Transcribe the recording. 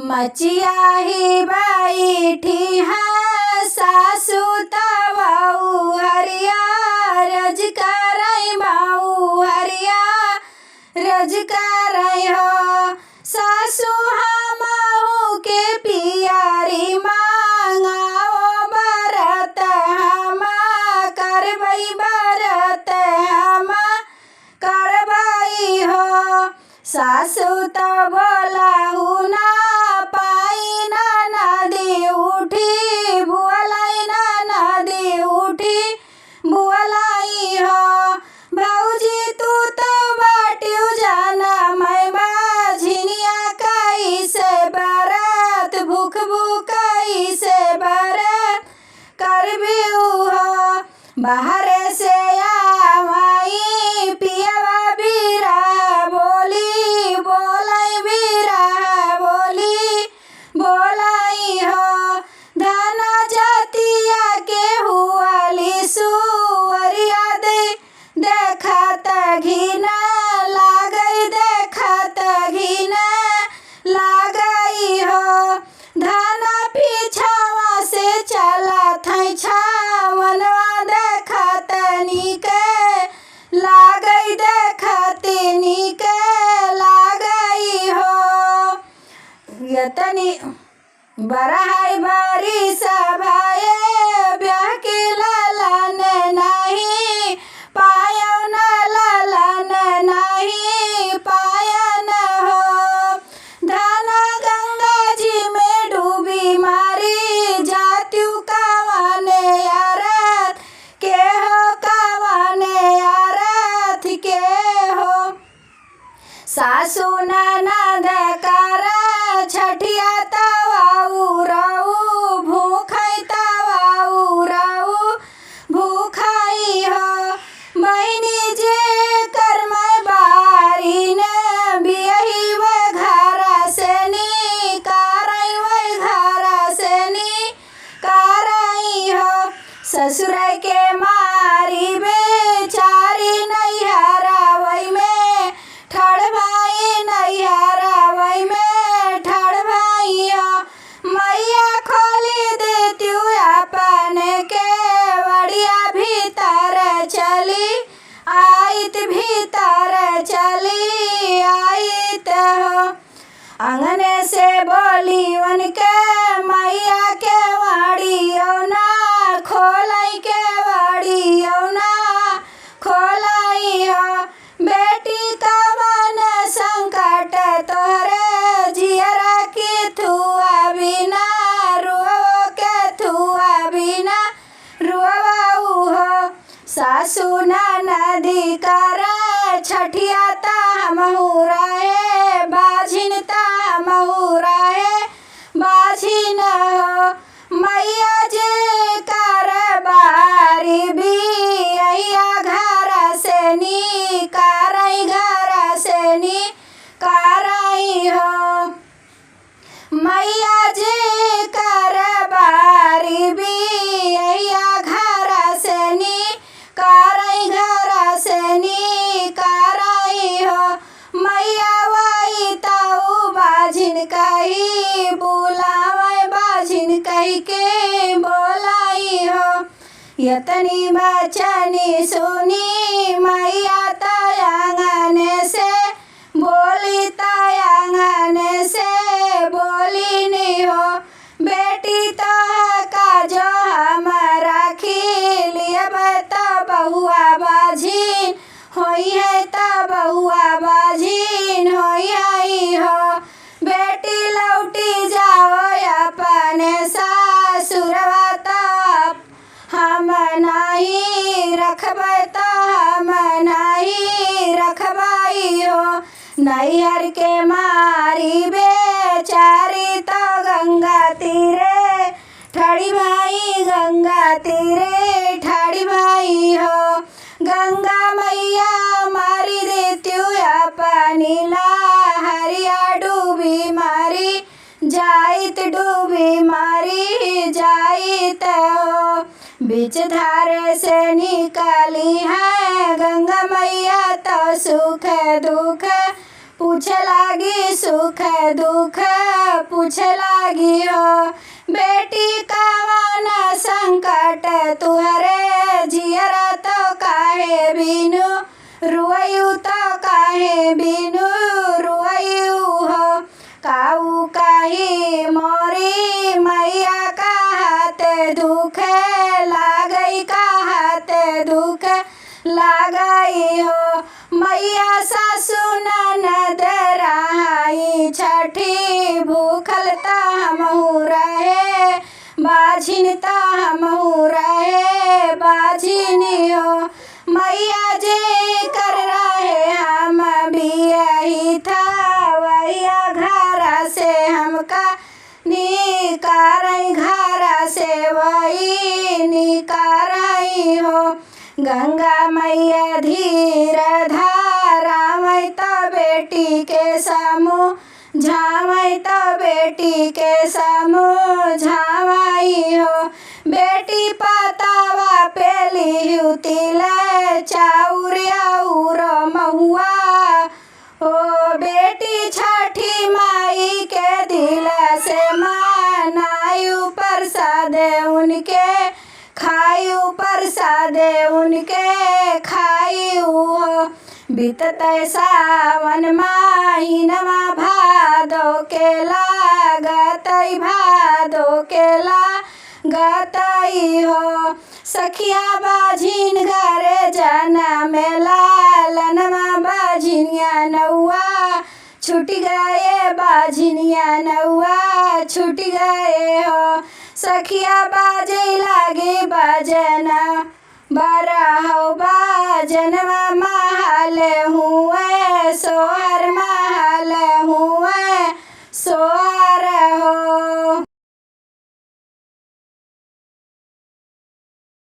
मचिया ही बैठी है सासू तबऊ हरिया रज करई बाऊ हरिया रज करई हो सासू हमहू के पियारी मांगाओ बरत हम करबई बरत हम करबई हो सासू तो बोलाहू ना पाई ना नदी उठी बुअलाई ना नदी उठी बुअलाई हो भौजी तू तो बाटियो जाना मैं बाझिनिया कैसे बरत भूख कैसे बरत करबी हो बाहर से आई पियवा बीरा बोली बोलाई बीरा बोली बोलाई हो धना जातिया के हुआली सुअरिया दे देखत घिना लागई देखत घिना लागई हो धना पीछावा से चला थई छावनवा देखत नीके लागई देखत नीके लागई हो यतनी बरहाई बारी सभाए ब्याह के लालन नहीं पायो न लालन नहीं पायन हो धना गंगा जी में डूबी मारी जात्यु कावाने यारत के हो कावाने यारत के हो सासू ननद कर छठिया तवाऊ राऊ भूखाई तवाऊ राऊ भूखाई हो बहनी जे करमय बारी ने बियही व घर से नी कारई व घर से नी कारई हो ससुर के मारी बेचारी नैहरा वही में ठड़ भाई नैहरा वही में ठड़ भाई हो मैया खोली देती अपने के बड़िया भीतर चली आइत भीतर चली आइत हो अंगने से बोली उनके मैया के वाड़ियो ना खोलाई के वाड़ियो ना खोलाई हो बेटी कवन संकट तोहरे जियरा की थुआ बिना रुआ के थुआ बिना रुआऊ हो सासू नदी कर छठिया तामहू रहे बाझिन तामहू रहे बाझिन हो मैया जे कर बारी बिया घर से नी कारई घर से नी कारई हो मैया जे कर बारी बिया घर से नी कारई घर से नी कारई हो मैया वाई ताऊ बाझिन कही बुलावे बाझिन कही के बोलाई हो यतनी बचनी सुनी मैया तयांगने से बोली तयांगने से बोली नहीं हो बेटी तो का जो हम राखी तो बहुआ बाझिन होई है तो बहुआ बाझिन होई आई हो बेटी लौटी जाओ अपने सासुरवा तो हम नहीं रखबै तो हम नहीं रखबाई हो नैहर के मारी बेचारी तो गंगा तीरे ठाड़ी भाई गंगा तीरे ठाड़ी भाई हो गंगा मैया मारी देत्यू अपनी हरिया डूबी मारी जाइत डूबी मारी जाइत हो बीच धारे से निकाली है गंगा मैया तो सुख दुख पूछ लागी सुख दुख पूछ पूछे लागी हो बेटी कवन संकट तुहरे जियरा तो काहे बिनु रुआयु तो काहे बिनु रुआयु हो काऊ काही मोरी मैया कहते दुख लागई कहते दुख लागई हो मैया सासु ननद रहाई छठी भूखल त हमहू रहे बाझिन त हमहू रहे बाझिनी हो मैया जे कर रहे हम बियही था वैया घर से हमका निकारई घर से वही निकारई हो गंगा मैया धीर धारामई तो बेटी के समूह झामई तो बेटी के समूह झामई हो बेटी पतावा पेली तिल चाउर और महुआ ओ बेटी छठी माई के दिल से मनायु प्रसाद उनके खायु प्रसाद उनके खायु हो बीतते सावन महीनमा भादो के लागतई भादो के लागतई हो सखिया बाझिन घरे जनम लालनमा बाझिनिया नौआ छूट गए बाझिनिया नौआ छूट गए हो सखिया बाजे लागे बाजना बरहौ बाजनवा महल हुए सोहा